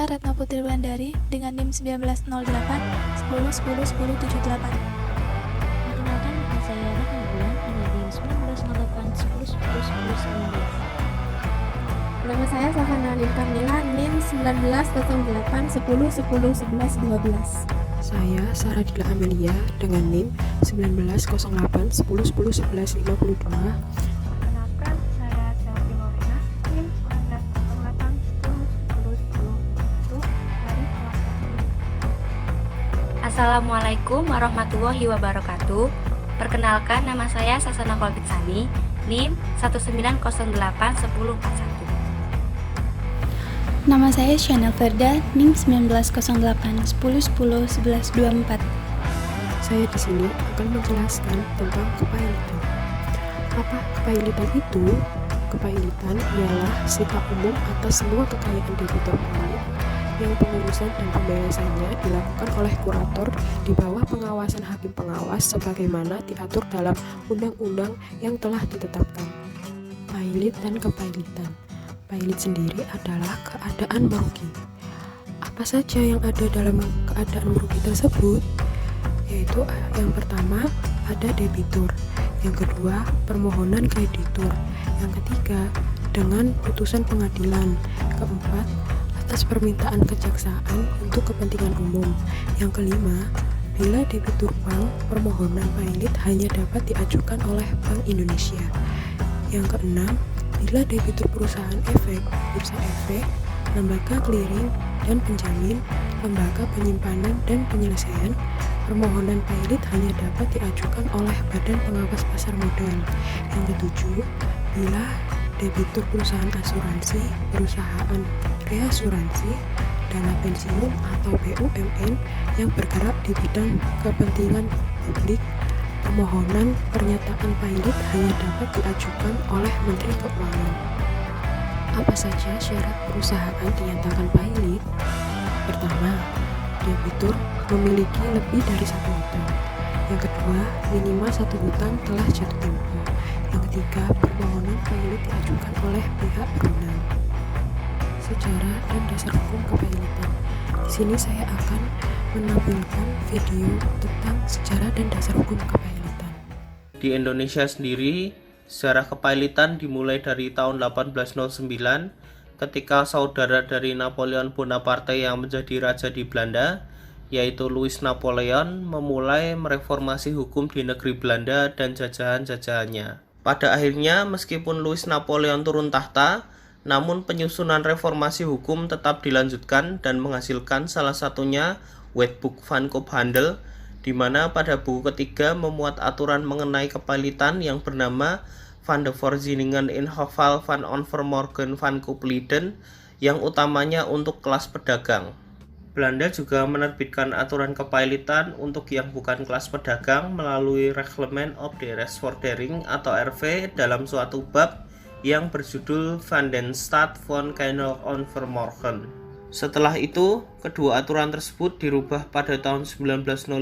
Retno Putri Wulandari dengan NIM 1908 10 10 10 78. Perkenalkan, nama saya Retno Bulan dengan NIM 1908 10 10 10 19. Nama saya Safana Alim Kamila, NIM 1908 10 10 11 12. Saya Saradila Amelia dengan NIM 1908 10 10 11 52. Perkenalkan, saya Selvi Morina, NIM 1908 10 10 10 dari Kelas. Assalamualaikum warahmatullahi wabarakatuh. Perkenalkan, nama saya Sasana Kolbitsani, NIM 1908 1041. Nama saya Chanel Verda, NIM 1908 10 10 11 24. Saya di sini akan menjelaskan tentang kepailitan. Apa kepailitan itu? Kepailitan ialah sifat umum atas semua kekayaan debitur pailit yang pengurusan dan pembayarannya dilakukan oleh kurator di bawah pengawasan hakim pengawas sebagaimana diatur dalam undang-undang yang telah ditetapkan. Pailit dan kepailitan. Pailit sendiri adalah keadaan merugi. Apa saja yang ada dalam keadaan merugi tersebut? Yaitu yang pertama ada debitur, yang kedua permohonan kreditur, yang ketiga dengan putusan pengadilan, keempat atas permintaan kejaksaan untuk kepentingan umum, yang kelima bila debitur bank permohonan pailit hanya dapat diajukan oleh Bank Indonesia, yang keenam bila debitur perusahaan efek, bursa efek, lembaga clearing dan penjamin, lembaga penyimpanan dan penyelesaian, permohonan pailit hanya dapat diajukan oleh Badan Pengawas Pasar Modal. Yang ketujuh, bila debitur perusahaan asuransi, perusahaan reasuransi, dana pensiun atau BUMN yang bergerak di bidang kepentingan publik, permohonan pernyataan pailit hanya dapat diajukan oleh Menteri Keuangan. Apa saja syarat perusahaan dinyatakan pailit? Pertama, debitur memiliki lebih dari satu hutang. Yang kedua, minimal satu hutang telah jatuh tempo. Yang ketiga, permohonan pailit diajukan oleh pihak berwenang. Sejarah dan dasar hukum kepailitan. Di sini saya akan menampilkan video tentang sejarah dan dasar hukum kepailitan. Di Indonesia sendiri, sejarah kepailitan dimulai dari tahun 1809 ketika saudara dari Napoleon Bonaparte yang menjadi raja di Belanda, yaitu Louis Napoleon, memulai mereformasi hukum di negeri Belanda dan jajahan-jajahannya. Pada akhirnya, meskipun Louis Napoleon turun tahta, namun penyusunan reformasi hukum tetap dilanjutkan dan menghasilkan salah satunya Wetboek van Koophandel, di mana pada buku ketiga memuat aturan mengenai kepailitan yang bernama Van de Voorzieningen in Geval van Onvermorgen van Koopleden, yang utamanya untuk kelas pedagang. Belanda juga menerbitkan aturan kepailitan untuk yang bukan kelas pedagang melalui Reglement of de Resvordering atau RV dalam suatu bab yang berjudul Van den Staat van Keine Onvermorgen. Setelah itu, kedua aturan tersebut dirubah pada tahun 1905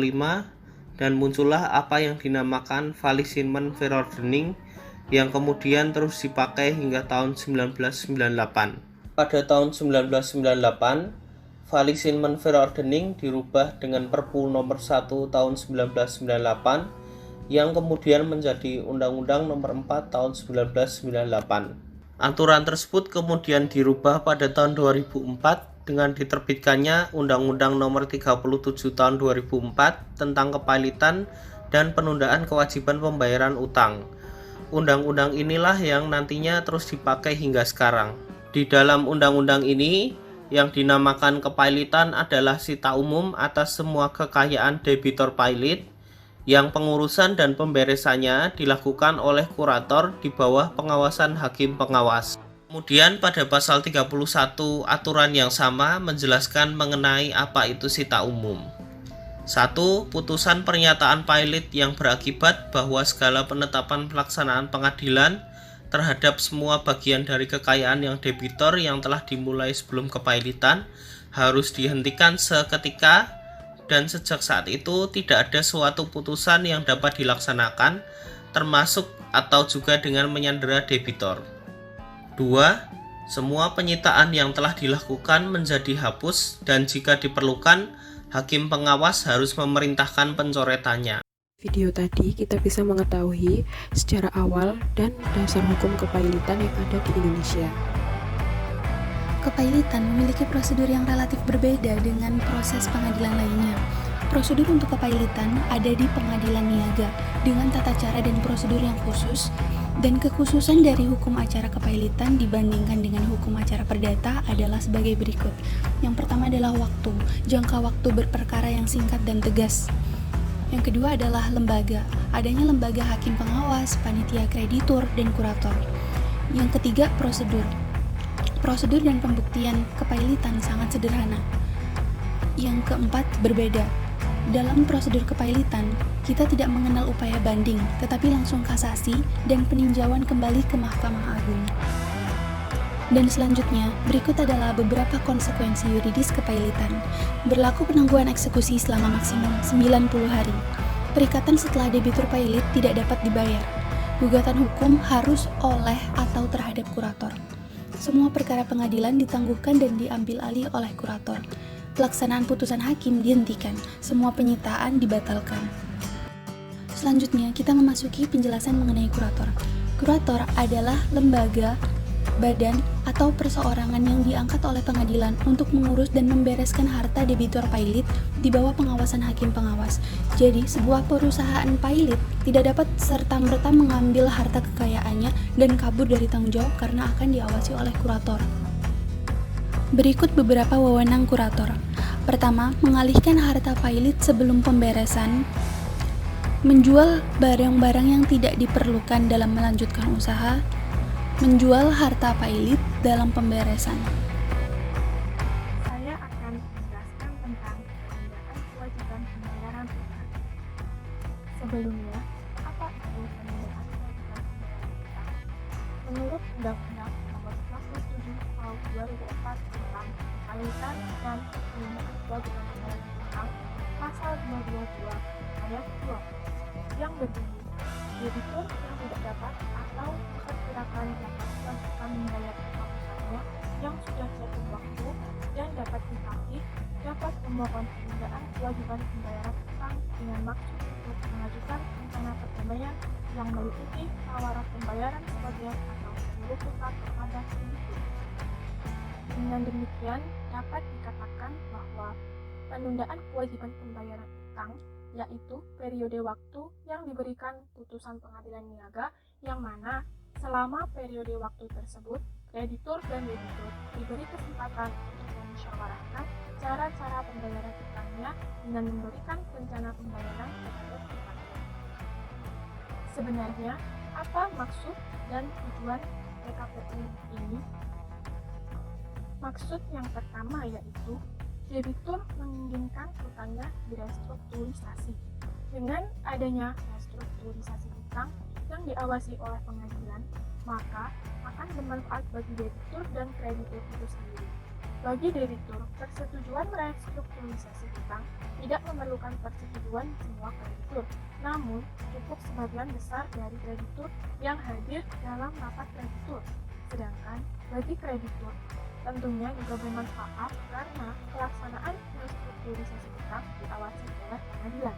dan muncullah apa yang dinamakan Fallissemen Verordening yang kemudian terus dipakai hingga tahun 1998. Pada tahun 1998, Fallissemen Verordening dirubah dengan Perpu nomor 1 tahun 1998 yang kemudian menjadi Undang-Undang nomor 4 tahun 1998. Aturan tersebut kemudian dirubah pada tahun 2004 dengan diterbitkannya Undang-Undang nomor 37 tahun 2004 tentang kepailitan dan penundaan kewajiban pembayaran utang. Undang-undang inilah yang nantinya terus dipakai hingga sekarang. Di dalam undang-undang ini, yang dinamakan kepailitan adalah sita umum atas semua kekayaan debitor pailit yang pengurusan dan pemberesannya dilakukan oleh kurator di bawah pengawasan hakim pengawas. Kemudian pada pasal 31 aturan yang sama menjelaskan mengenai apa itu sita umum. 1. Putusan pernyataan pailit yang berakibat bahwa segala penetapan pelaksanaan pengadilan terhadap semua bagian dari kekayaan yang debitor yang telah dimulai sebelum kepailitan harus dihentikan seketika dan sejak saat itu tidak ada suatu putusan yang dapat dilaksanakan termasuk atau juga dengan menyandera debitor. 2. Semua penyitaan yang telah dilakukan menjadi hapus dan jika diperlukan, hakim pengawas harus memerintahkan pencoretannya. Video tadi kita bisa mengetahui secara awal dan dasar hukum kepailitan yang ada di Indonesia. Kepailitan memiliki prosedur yang relatif berbeda dengan proses pengadilan lainnya. Prosedur untuk kepailitan ada di pengadilan niaga dengan tata cara dan prosedur yang khusus, dan kekhususan dari hukum acara kepailitan dibandingkan dengan hukum acara perdata adalah sebagai berikut. Yang pertama adalah waktu, jangka waktu berperkara yang singkat dan tegas. Yang kedua adalah lembaga, adanya lembaga hakim pengawas, panitia kreditur, dan kurator. Yang ketiga, prosedur. Prosedur dan pembuktian kepailitan sangat sederhana. Yang keempat, berbeda. Dalam prosedur kepailitan, kita tidak mengenal upaya banding, tetapi langsung kasasi dan peninjauan kembali ke Mahkamah Agung. Dan selanjutnya, berikut adalah beberapa konsekuensi yuridis kepailitan. Berlaku penangguhan eksekusi selama maksimum 90 hari. Perikatan setelah debitur pailit tidak dapat dibayar. Gugatan hukum harus oleh atau terhadap kurator. Semua perkara pengadilan ditangguhkan dan diambil alih oleh kurator. Pelaksanaan putusan hakim dihentikan, semua penyitaan dibatalkan. Selanjutnya, kita memasuki penjelasan mengenai kurator. Kurator adalah lembaga, badan, atau perseorangan yang diangkat oleh pengadilan untuk mengurus dan membereskan harta debitur pailit di bawah pengawasan hakim pengawas. Jadi, sebuah perusahaan pailit tidak dapat serta-merta mengambil harta kekayaannya dan kabur dari tanggung jawab karena akan diawasi oleh kurator. Berikut beberapa wewenang kurator. Pertama, mengalihkan harta pailit sebelum pemberesan, menjual barang-barang yang tidak diperlukan dalam melanjutkan usaha, menjual harta pailit dalam pemberesan. Saya akan menjelaskan tentang penundaan kewajiban pembayaran utang. Sebelumnya, apa itu penundaan kewajiban pembayaran utang? Menurut Undang-Undang Nomor 47 Tahun 2004 tentang Kepailitan dan Penundaan Kewajiban Pembayaran Utang, Pasal 222 Ayat 2, yang berbunyi, debitur yang tidak dapat atau memperkirakan dapat melakukan membayar utang-utangnya yang sudah jatuh waktu dan dapat ditagih dapat memohon penundaan kewajiban pembayaran utang dengan maksud untuk mengajukan rencana perdamaian yang meliputi tawaran pembayaran sebagian atau seluruh utang kepada debitur. Dengan demikian, dapat dikatakan bahwa penundaan kewajiban pembayaran utang yaitu periode waktu yang diberikan putusan pengadilan niaga yang mana selama periode waktu tersebut, kreditur dan debitur diberi kesempatan untuk memusyawarahkan cara-cara pembayaran utangnya dengan memberikan rencana pembayaran terhadap utangnya. Sebenarnya, apa maksud dan tujuan PKPU ini? Maksud yang pertama yaitu debitur menginginkan utangnya direstrukturisasi. Dengan adanya restrukturisasi utang yang diawasi oleh pengadilan, maka akan bermanfaat bagi debitur dan kreditur itu sendiri. Bagi debitur, persetujuan restrukturisasi utang tidak memerlukan persetujuan semua kreditur, namun cukup sebagian besar dari kreditur yang hadir dalam rapat kreditur. Sedangkan bagi kreditur, tentunya juga bermanfaat karena pelaksanaan restrukturisasi utang diawasi oleh pengadilan.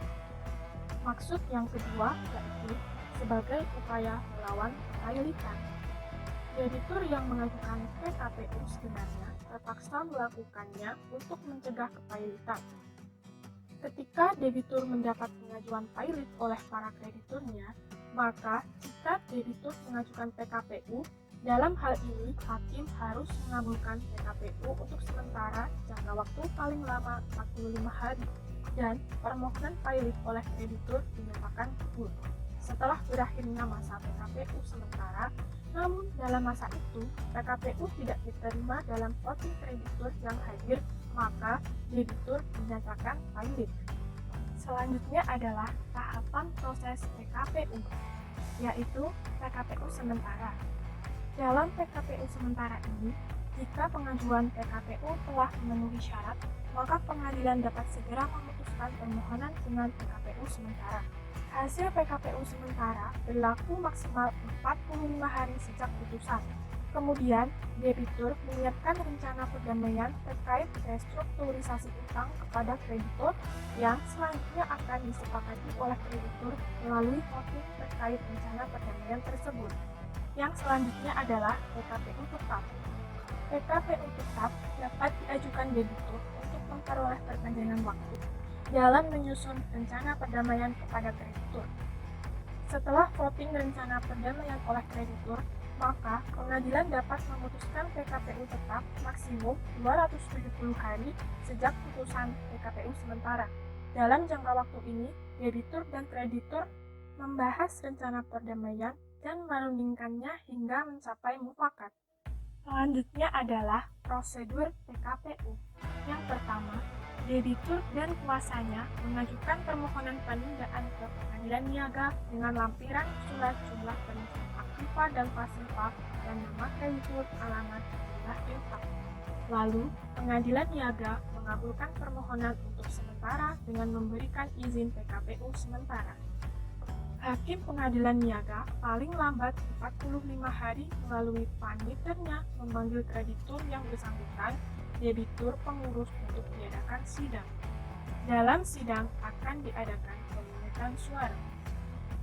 Maksud yang kedua yaitu sebagai upaya melawan kepailitan. Debitur yang mengajukan PKPU sebenarnya terpaksa melakukannya untuk mencegah kepailitan. Ketika debitur mendapat pengajuan pailit oleh para krediturnya, maka jika debitur mengajukan PKPU, dalam hal ini, hakim harus mengabulkan PKPU untuk sementara jangka waktu paling lama 45 hari dan permohonan pailit oleh kreditur dinyatakan kabul. Setelah berakhirnya masa PKPU sementara, namun dalam masa itu PKPU tidak diterima dalam voting kreditur yang hadir, maka debitur dinyatakan pailit. Selanjutnya adalah tahapan proses PKPU, yaitu PKPU sementara. Dalam PKPU sementara ini, jika pengajuan PKPU telah memenuhi syarat, maka pengadilan dapat segera memutuskan permohonan dengan PKPU sementara. Hasil PKPU sementara berlaku maksimal 45 hari sejak putusan. Kemudian, debitur menyiapkan rencana perdamaian terkait restrukturisasi utang kepada kreditur yang selanjutnya akan disepakati oleh kreditur melalui voting terkait rencana perdamaian tersebut. Yang selanjutnya adalah PKPU tetap. PKPU tetap dapat diajukan debitur untuk memperoleh perpanjangan waktu dalam menyusun rencana perdamaian kepada kreditur. Setelah voting rencana perdamaian oleh kreditur, maka pengadilan dapat memutuskan PKPU tetap maksimum 270 hari sejak putusan PKPU sementara. Dalam jangka waktu ini, debitur dan kreditur membahas rencana perdamaian dan merundingkannya hingga mencapai mufakat. Selanjutnya adalah prosedur PKPU. Yang pertama, debitur dan kuasanya mengajukan permohonan penundaan ke pengadilan niaga dengan lampiran surat jumlah perincian aktiva dan pasifa dan nama kreditur, alamat, jumlah piutang. Lalu, pengadilan niaga mengabulkan permohonan untuk sementara dengan memberikan izin PKPU sementara. Hakim pengadilan niaga paling lambat 45 hari melalui paniternya memanggil kreditur yang bersangkutan, debitur, pengurus untuk diadakan sidang. Dalam sidang akan diadakan pemungutan suara.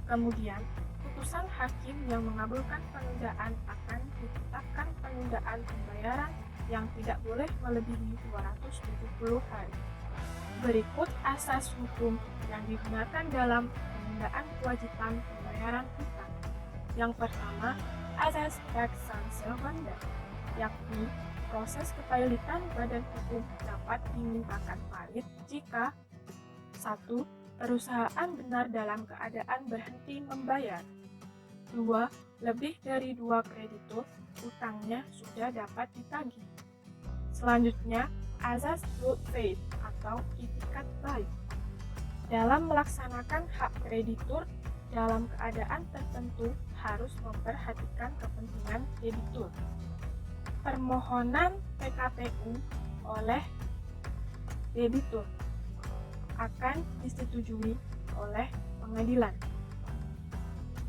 Kemudian, putusan hakim yang mengabulkan penundaan akan ditetapkan penundaan pembayaran yang tidak boleh melebihi 270 hari. Berikut asas hukum yang digunakan dalam penundaan kewajiban pembayaran hutang. Yang pertama, asas tax sanction, yakni proses kepailitan badan hukum dapat dimintakan pailit jika 1. Perusahaan benar dalam keadaan berhenti membayar. 2. Lebih dari 2 kreditur utangnya sudah dapat ditagih. Selanjutnya, asas good faith atau itikat baik. Dalam melaksanakan hak kreditur dalam keadaan tertentu harus memperhatikan kepentingan debitur. Permohonan PKPU oleh debitur akan disetujui oleh pengadilan.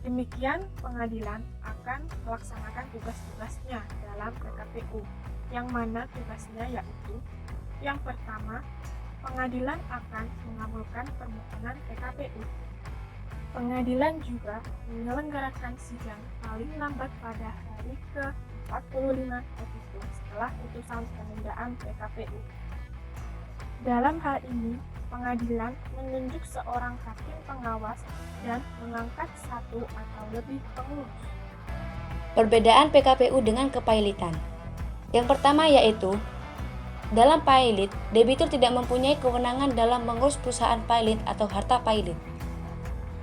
Demikian pengadilan akan melaksanakan tugas-tugasnya dalam PKPU, yang mana tugasnya yaitu: yang pertama, pengadilan akan mengabulkan permohonan PKPU. Pengadilan juga menyelenggarakan sidang paling lambat pada hari ke-45 Agustus setelah putusan penundaan PKPU. Dalam hal ini, pengadilan menunjuk seorang hakim pengawas dan mengangkat 1 atau lebih pengurus. Perbedaan PKPU dengan kepailitan. Yang pertama yaitu, dalam pailit, debitur tidak mempunyai kewenangan dalam mengurus perusahaan pailit atau harta pailit.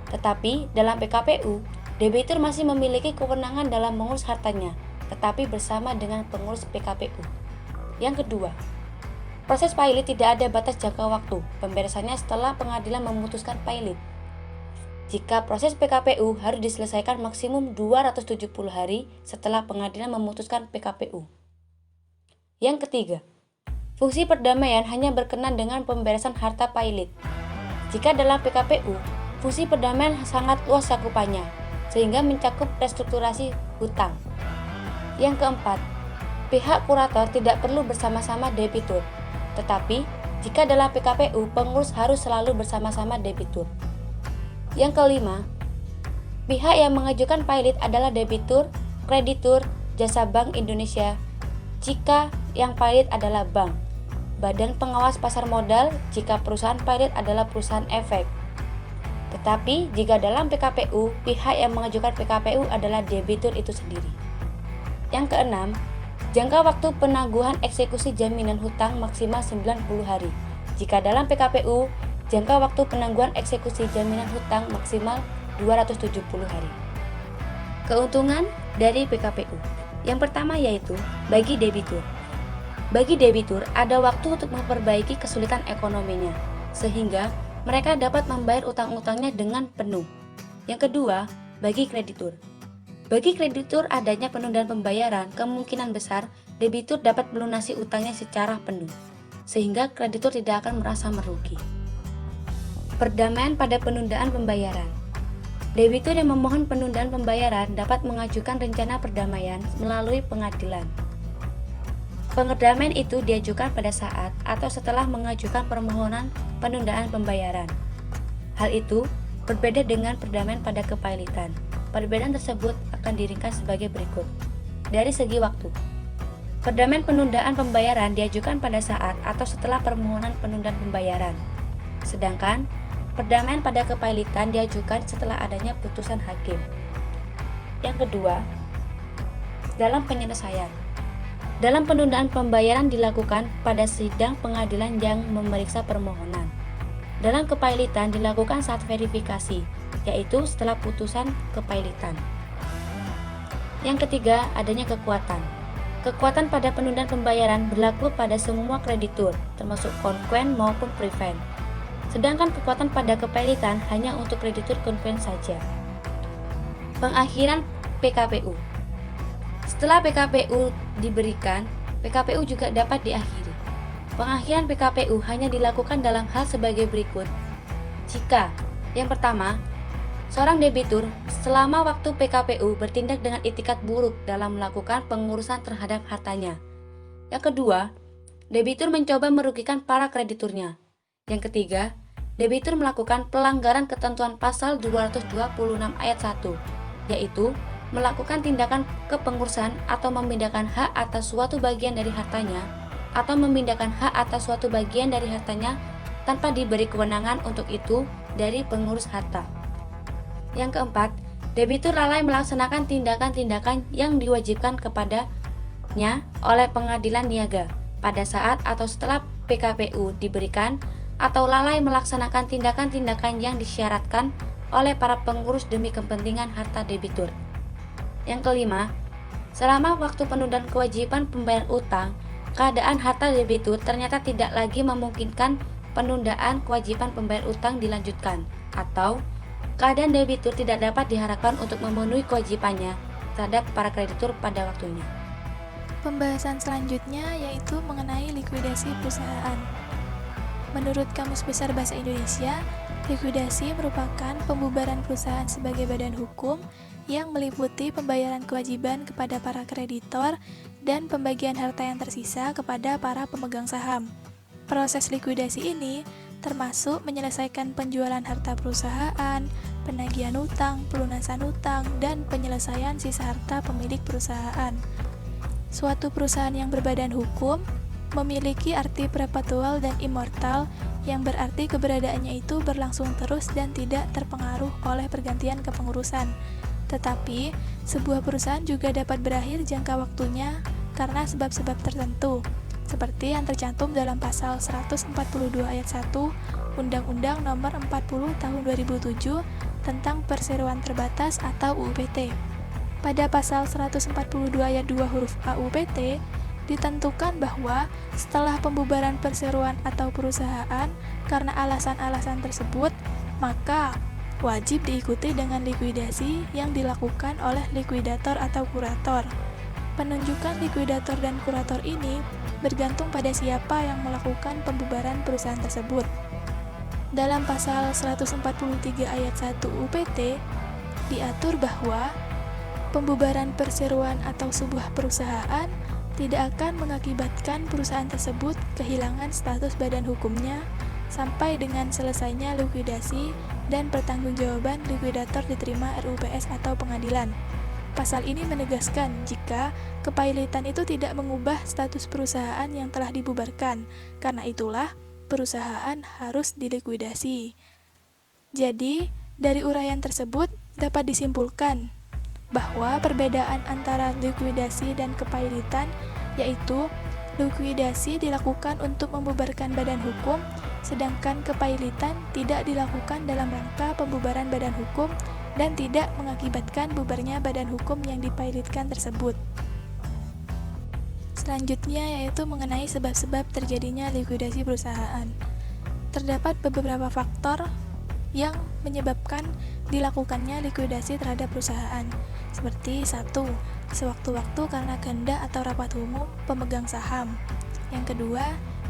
Tetapi dalam PKPU, debitur masih memiliki kewenangan dalam mengurus hartanya, tetapi bersama dengan pengurus PKPU. Yang kedua, proses pailit tidak ada batas jangka waktu, pemberesannya setelah pengadilan memutuskan pailit. Jika proses PKPU harus diselesaikan maksimum 270 hari setelah pengadilan memutuskan PKPU. Yang ketiga, fungsi perdamaian hanya berkenan dengan pemberesan harta pailit. Jika dalam PKPU, fungsi perdamaian sangat luas cakupannya, sehingga mencakup restrukturasi hutang. Yang keempat, pihak kurator tidak perlu bersama-sama debitur, tetapi jika dalam PKPU, pengurus harus selalu bersama-sama debitur. Yang kelima, pihak yang mengajukan pailit adalah debitur, kreditur, jasa Bank Indonesia, jika yang pailit adalah bank, badan pengawas pasar modal jika perusahaan pailit adalah perusahaan efek. Tetapi jika dalam PKPU, pihak yang mengajukan PKPU adalah debitur itu sendiri. Yang keenam, jangka waktu penangguhan eksekusi jaminan hutang maksimal 90 hari. Jika dalam PKPU, jangka waktu penangguhan eksekusi jaminan hutang maksimal 270 hari. Keuntungan dari PKPU. Yang pertama yaitu bagi debitur. Bagi debitur ada waktu untuk memperbaiki kesulitan ekonominya, sehingga mereka dapat membayar utang-utangnya dengan penuh. Yang kedua, bagi kreditur. Bagi kreditur adanya penundaan pembayaran, kemungkinan besar debitur dapat melunasi utangnya secara penuh, sehingga kreditur tidak akan merasa merugi. Perdamaian pada penundaan pembayaran. Debitur yang memohon penundaan pembayaran dapat mengajukan rencana perdamaian melalui pengadilan. Perdamaian itu diajukan pada saat atau setelah mengajukan permohonan penundaan pembayaran. Hal itu berbeda dengan perdamaian pada kepailitan. Perbedaan tersebut akan diringkas sebagai berikut. Dari segi waktu, perdamaian penundaan pembayaran diajukan pada saat atau setelah permohonan penundaan pembayaran. Sedangkan perdamaian pada kepailitan diajukan setelah adanya putusan hakim. Yang kedua, dalam penyelesaian. Dalam penundaan pembayaran dilakukan pada sidang pengadilan yang memeriksa permohonan. Dalam kepailitan dilakukan saat verifikasi, yaitu setelah putusan kepailitan. Yang ketiga, adanya kekuatan. Kekuatan pada penundaan pembayaran berlaku pada semua kreditur, termasuk konquen maupun prevent. Sedangkan kekuatan pada kepailitan hanya untuk kreditur konquen saja. Pengakhiran PKPU. Setelah PKPU diberikan, PKPU juga dapat diakhiri. Pengakhiran PKPU hanya dilakukan dalam hal sebagai berikut. Jika, yang pertama, seorang debitur selama waktu PKPU bertindak dengan itikat buruk dalam melakukan pengurusan terhadap hartanya. Yang kedua, debitur mencoba merugikan para krediturnya. Yang ketiga, debitur melakukan pelanggaran ketentuan pasal 226 ayat 1, yaitu melakukan tindakan kepengurusan atau memindahkan hak atas suatu bagian dari hartanya atau memindahkan hak atas suatu bagian dari hartanya tanpa diberi kewenangan untuk itu dari pengurus harta. Yang keempat, debitur lalai melaksanakan tindakan-tindakan yang diwajibkan kepadanya oleh pengadilan niaga pada saat atau setelah PKPU diberikan atau lalai melaksanakan tindakan-tindakan yang disyaratkan oleh para pengurus demi kepentingan harta debitur. Yang kelima, selama waktu penundaan kewajiban pembayaran utang, keadaan harta debitur ternyata tidak lagi memungkinkan penundaan kewajiban pembayaran utang dilanjutkan, atau keadaan debitur tidak dapat diharapkan untuk memenuhi kewajibannya terhadap para kreditur pada waktunya. Pembahasan selanjutnya yaitu mengenai likuidasi perusahaan. Menurut Kamus Besar Bahasa Indonesia, likuidasi merupakan pembubaran perusahaan sebagai badan hukum yang meliputi pembayaran kewajiban kepada para kreditor dan pembagian harta yang tersisa kepada para pemegang saham. Proses likuidasi ini termasuk menyelesaikan penjualan harta perusahaan, penagihan utang, pelunasan utang, dan penyelesaian sisa harta pemilik perusahaan. Suatu perusahaan yang berbadan hukum memiliki arti perpetual dan immortal, yang berarti keberadaannya itu berlangsung terus dan tidak terpengaruh oleh pergantian kepengurusan. Tetapi, sebuah perusahaan juga dapat berakhir jangka waktunya karena sebab-sebab tertentu, seperti yang tercantum dalam pasal 142 ayat 1 Undang-Undang Nomor 40 Tahun 2007 tentang Perseroan Terbatas atau UUPT. Pada pasal 142 ayat 2 huruf A UUPT, ditentukan bahwa setelah pembubaran perseroan atau perusahaan karena alasan-alasan tersebut, maka wajib diikuti dengan likuidasi yang dilakukan oleh likuidator atau kurator. Penunjukan likuidator dan kurator ini bergantung pada siapa yang melakukan pembubaran perusahaan tersebut. Dalam pasal 143 ayat 1 UPT diatur bahwa pembubaran perseroan atau sebuah perusahaan tidak akan mengakibatkan perusahaan tersebut kehilangan status badan hukumnya sampai dengan selesainya likuidasi dan pertanggungjawaban likuidator diterima RUPS atau pengadilan. Pasal ini menegaskan jika kepailitan itu tidak mengubah status perusahaan yang telah dibubarkan, karena itulah perusahaan harus dilikuidasi. Jadi, dari uraian tersebut dapat disimpulkan bahwa perbedaan antara likuidasi dan kepailitan yaitu likuidasi dilakukan untuk membubarkan badan hukum, sedangkan kepailitan tidak dilakukan dalam rangka pembubaran badan hukum dan tidak mengakibatkan bubarnya badan hukum yang dipailitkan tersebut. Selanjutnya yaitu mengenai sebab-sebab terjadinya likuidasi perusahaan. Terdapat beberapa faktor yang menyebabkan dilakukannya likuidasi terhadap perusahaan, seperti 1. Sewaktu-waktu karena kehendak atau rapat umum pemegang saham. Yang kedua,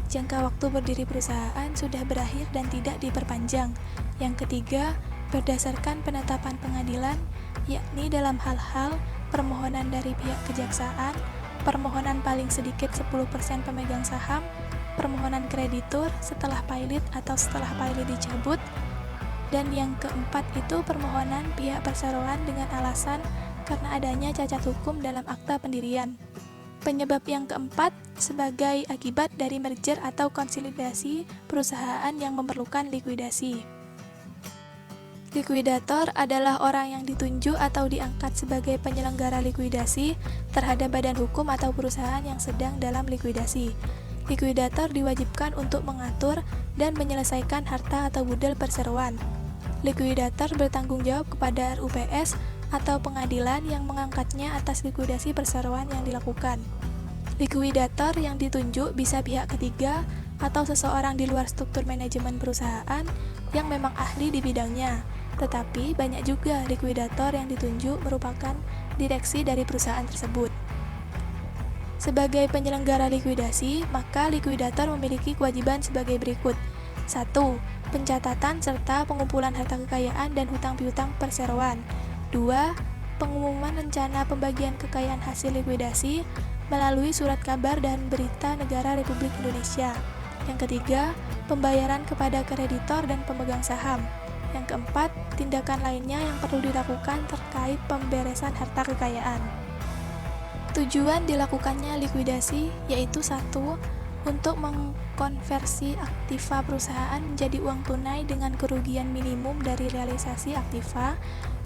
jangka waktu berdiri perusahaan sudah berakhir dan tidak diperpanjang. Yang ketiga, berdasarkan penetapan pengadilan, yakni dalam hal-hal permohonan dari pihak kejaksaan, permohonan paling sedikit 10% pemegang saham, permohonan kreditur setelah pilot atau setelah pilot dicabut, dan yang keempat itu permohonan pihak perseroan dengan alasan karena adanya cacat hukum dalam akta pendirian. Penyebab yang keempat sebagai akibat dari merger atau konsolidasi perusahaan yang memerlukan likuidasi. Likuidator adalah orang yang ditunjuk atau diangkat sebagai penyelenggara likuidasi terhadap badan hukum atau perusahaan yang sedang dalam likuidasi. Likuidator diwajibkan untuk mengatur dan menyelesaikan harta atau budal perseroan. Likuidator bertanggung jawab kepada RUPS atau pengadilan yang mengangkatnya atas likuidasi perseroan yang dilakukan. Likuidator yang ditunjuk bisa pihak ketiga atau seseorang di luar struktur manajemen perusahaan yang memang ahli di bidangnya. Tetapi banyak juga likuidator yang ditunjuk merupakan direksi dari perusahaan tersebut. Sebagai penyelenggara likuidasi, maka likuidator memiliki kewajiban sebagai berikut. 1. Pencatatan serta pengumpulan harta kekayaan dan hutang piutang perseroan. 2. Pengumuman rencana pembagian kekayaan hasil likuidasi melalui surat kabar dan berita negara Republik Indonesia. Yang ketiga, pembayaran kepada kreditor dan pemegang saham. Yang keempat, tindakan lainnya yang perlu dilakukan terkait pemberesan harta kekayaan. Tujuan dilakukannya likuidasi yaitu 1. Untuk mengkonversi aktiva perusahaan menjadi uang tunai dengan kerugian minimum dari realisasi aktiva.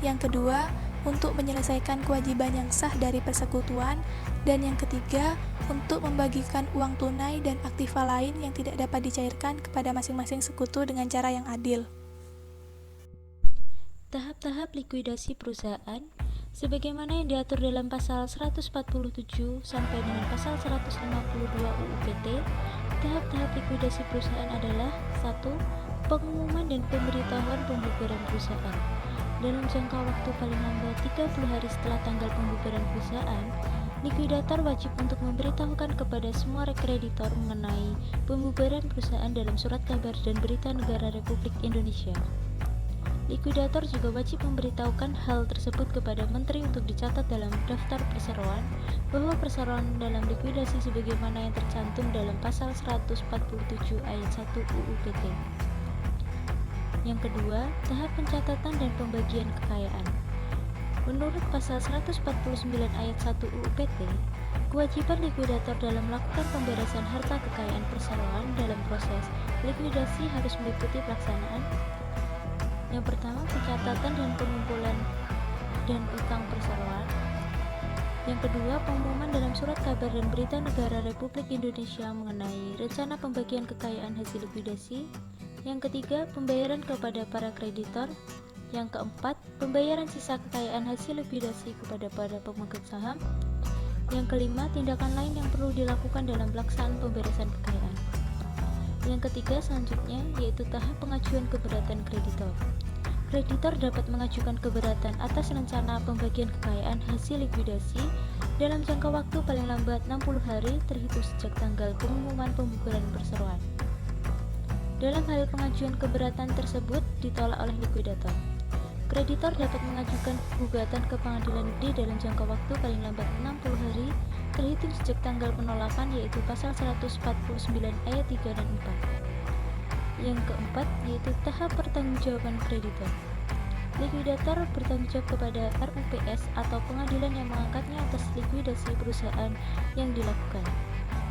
Yang kedua, untuk menyelesaikan kewajiban yang sah dari persekutuan. Dan yang ketiga, untuk membagikan uang tunai dan aktiva lain yang tidak dapat dicairkan kepada masing-masing sekutu dengan cara yang adil. Tahap-tahap likuidasi perusahaan sebagaimana yang diatur dalam pasal 147 sampai dengan pasal 152 UU PT. Tahap-tahap likuidasi perusahaan adalah 1. Pengumuman dan pemberitahuan pembubaran perusahaan. Dalam jangka waktu paling lambat 30 hari setelah tanggal pembubaran perusahaan, likuidator wajib untuk memberitahukan kepada semua kreditor mengenai pembubaran perusahaan dalam surat kabar dan berita negara Republik Indonesia. Likuidator juga wajib memberitahukan hal tersebut kepada menteri untuk dicatat dalam daftar perseroan bahwa perseroan dalam likuidasi sebagaimana yang tercantum dalam pasal 147 ayat 1 UU PT. Yang kedua, tahap pencatatan dan pembagian kekayaan. Menurut pasal 149 ayat 1 UU PT, kewajiban likuidator dalam melakukan pemberesan harta kekayaan perseroan dalam proses likuidasi harus meliputi pelaksanaan. Yang pertama, pencatatan dan pengumpulan dan utang perseroan. Yang kedua, pengumuman dalam surat kabar dan berita negara Republik Indonesia mengenai rencana pembagian kekayaan hasil likuidasi. Yang ketiga, pembayaran kepada para kreditor. Yang keempat, pembayaran sisa kekayaan hasil likuidasi kepada para pemegang saham. Yang kelima, tindakan lain yang perlu dilakukan dalam pelaksanaan pemberesan kekayaan. Yang ketiga selanjutnya yaitu tahap pengajuan keberatan kreditor. Kreditor dapat mengajukan keberatan atas rencana pembagian kekayaan hasil likuidasi dalam jangka waktu paling lambat 60 hari terhitung sejak tanggal pengumuman pembubaran perseroan. Dalam hal pengajuan keberatan tersebut ditolak oleh likuidator, kreditor dapat mengajukan gugatan ke pengadilan negeri dalam jangka waktu paling lambat 60 hari terhitung sejak tanggal penolakan yaitu pasal 149 ayat 3 dan 4. Yang keempat yaitu tahap pertanggungjawaban kreditor. Likuidator bertanggung jawab kepada RUPS atau pengadilan yang mengangkatnya atas likuidasi perusahaan yang dilakukan.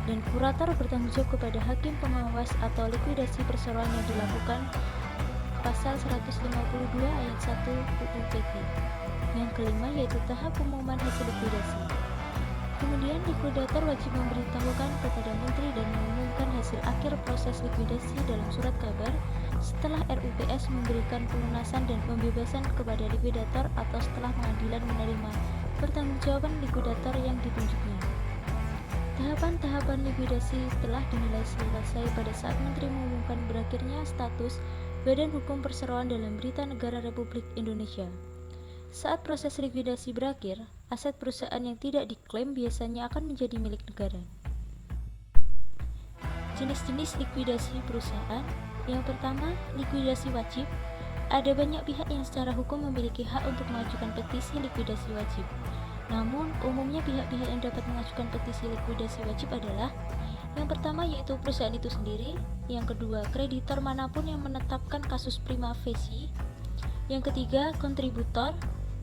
Dan kurator bertanggung jawab kepada hakim pengawas atau likuidasi perseroan yang dilakukan pasal 152 ayat 1 UU PT. Yang kelima yaitu tahap pengumuman hasil likuidasi. Kemudian likuidator wajib memberitahukan kepada menteri dan mengumumkan hasil akhir proses likuidasi dalam surat kabar setelah RUPS memberikan pelunasan dan pembebasan kepada likuidator atau setelah pengadilan menerima pertanggungjawaban likuidator yang ditunjuknya. Tahapan-tahapan likuidasi telah dinilai selesai pada saat menteri mengumumkan berakhirnya status Badan Hukum Perseroan dalam Berita Negara Republik Indonesia. Saat proses likuidasi berakhir, aset perusahaan yang tidak diklaim biasanya akan menjadi milik negara. Jenis-jenis likuidasi perusahaan. Yang pertama, likuidasi wajib. ada banyak pihak yang secara hukum memiliki hak untuk mengajukan petisi likuidasi wajib. Namun, umumnya pihak-pihak yang dapat mengajukan petisi likuidasi wajib adalah yang pertama yaitu perusahaan itu sendiri, yang kedua kreditor manapun yang menetapkan kasus prima facie, yang ketiga kontributor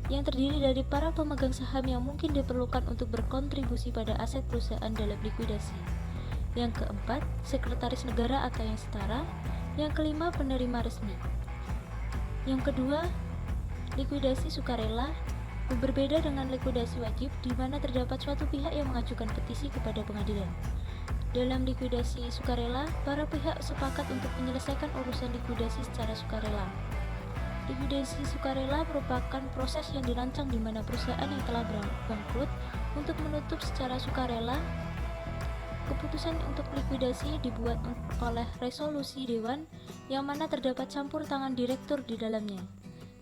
yang terdiri dari para pemegang saham yang mungkin diperlukan untuk berkontribusi pada aset perusahaan dalam likuidasi, yang keempat sekretaris negara atau yang setara, yang kelima penerima resmi. Yang kedua, likuidasi sukarela berbeda dengan likuidasi wajib di mana terdapat suatu pihak yang mengajukan petisi kepada pengadilan. Dalam likuidasi sukarela, para pihak sepakat untuk menyelesaikan urusan likuidasi secara sukarela. Likuidasi sukarela merupakan proses yang dirancang di mana perusahaan yang telah bangkrut untuk menutup secara sukarela. Keputusan untuk likuidasi dibuat oleh resolusi dewan yang mana terdapat campur tangan direktur di dalamnya.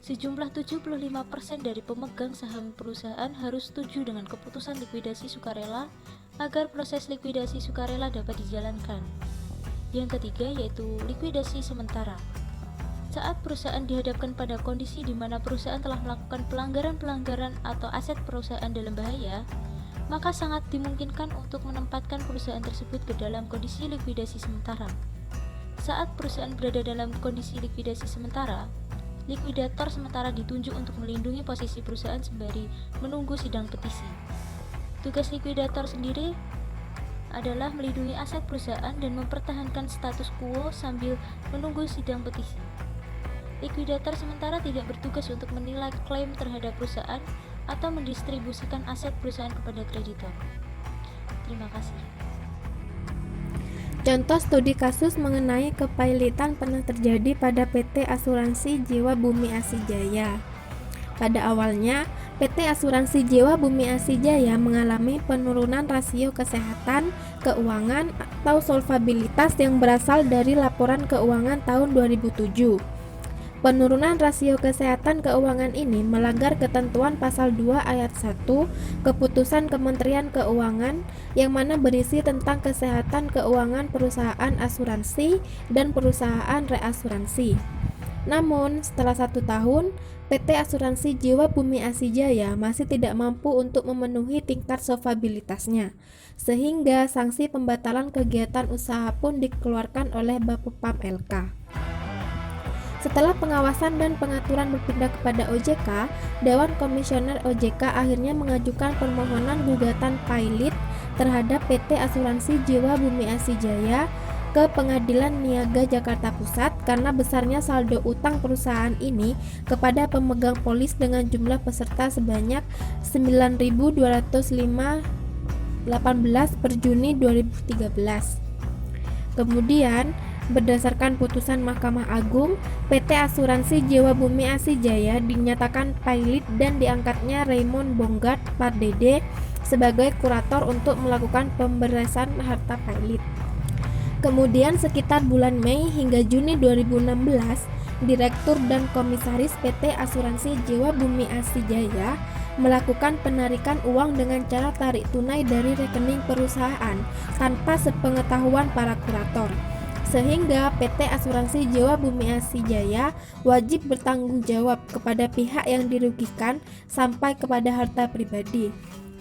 Sejumlah 75% dari pemegang saham perusahaan harus setuju dengan keputusan likuidasi sukarela agar proses likuidasi sukarela dapat dijalankan. Yang ketiga yaitu likuidasi sementara. Saat perusahaan dihadapkan pada kondisi di mana perusahaan telah melakukan pelanggaran-pelanggaran atau aset perusahaan dalam bahaya, maka sangat dimungkinkan untuk menempatkan perusahaan tersebut ke dalam kondisi likuidasi sementara. Saat perusahaan berada dalam kondisi likuidasi sementara, likuidator sementara ditunjuk untuk melindungi posisi perusahaan sembari menunggu sidang petisi. Tugas likuidator sendiri adalah melindungi aset perusahaan dan mempertahankan status quo sambil menunggu sidang petisi. Likuidator sementara tidak bertugas untuk menilai klaim terhadap perusahaan atau mendistribusikan aset perusahaan kepada kreditor. Terima kasih. Contoh studi kasus mengenai kepailitan pernah terjadi pada PT Asuransi Jiwa Bumi Asijaya. Pada awalnya, PT Asuransi Jiwa Bumi Asijaya mengalami penurunan rasio kesehatan keuangan atau solvabilitas yang berasal dari laporan keuangan tahun 2007. Penurunan rasio kesehatan keuangan ini melanggar ketentuan pasal 2 ayat 1 Keputusan Kementerian Keuangan yang mana berisi tentang kesehatan keuangan perusahaan asuransi dan perusahaan reasuransi. Namun, setelah 1 tahun, PT Asuransi Jiwa Bumi Asijaya masih tidak mampu untuk memenuhi tingkat solvabilitasnya, sehingga sanksi pembatalan kegiatan usaha pun dikeluarkan oleh Bapepam LK. Setelah pengawasan dan pengaturan berpindah kepada OJK, Dewan Komisioner OJK akhirnya mengajukan permohonan gugatan pailit terhadap PT Asuransi Jiwa Bumi Asijaya ke Pengadilan Niaga Jakarta Pusat karena besarnya saldo utang perusahaan ini kepada pemegang polis dengan jumlah peserta sebanyak 9.205,18 per Juni 2013. Kemudian, berdasarkan putusan Mahkamah Agung, PT Asuransi Jiwa Bumi Asijaya dinyatakan pailit dan diangkatnya Raymond Bonggart Pardede sebagai kurator untuk melakukan pemberesan harta pailit. Kemudian sekitar bulan Mei hingga Juni 2016, Direktur dan Komisaris PT Asuransi Jiwa Bumi Asijaya melakukan penarikan uang dengan cara tarik tunai dari rekening perusahaan tanpa sepengetahuan para kurator. Sehingga PT Asuransi Jiwa Bumi Asijaya wajib bertanggung jawab kepada pihak yang dirugikan sampai kepada harta pribadi.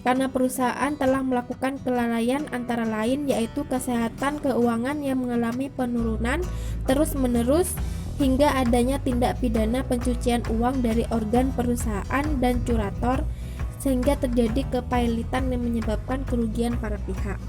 Karena perusahaan telah melakukan kelalaian antara lain yaitu kesehatan keuangan yang mengalami penurunan terus-menerus hingga adanya tindak pidana pencucian uang dari organ perusahaan dan curator sehingga terjadi kepailitan yang menyebabkan kerugian para pihak.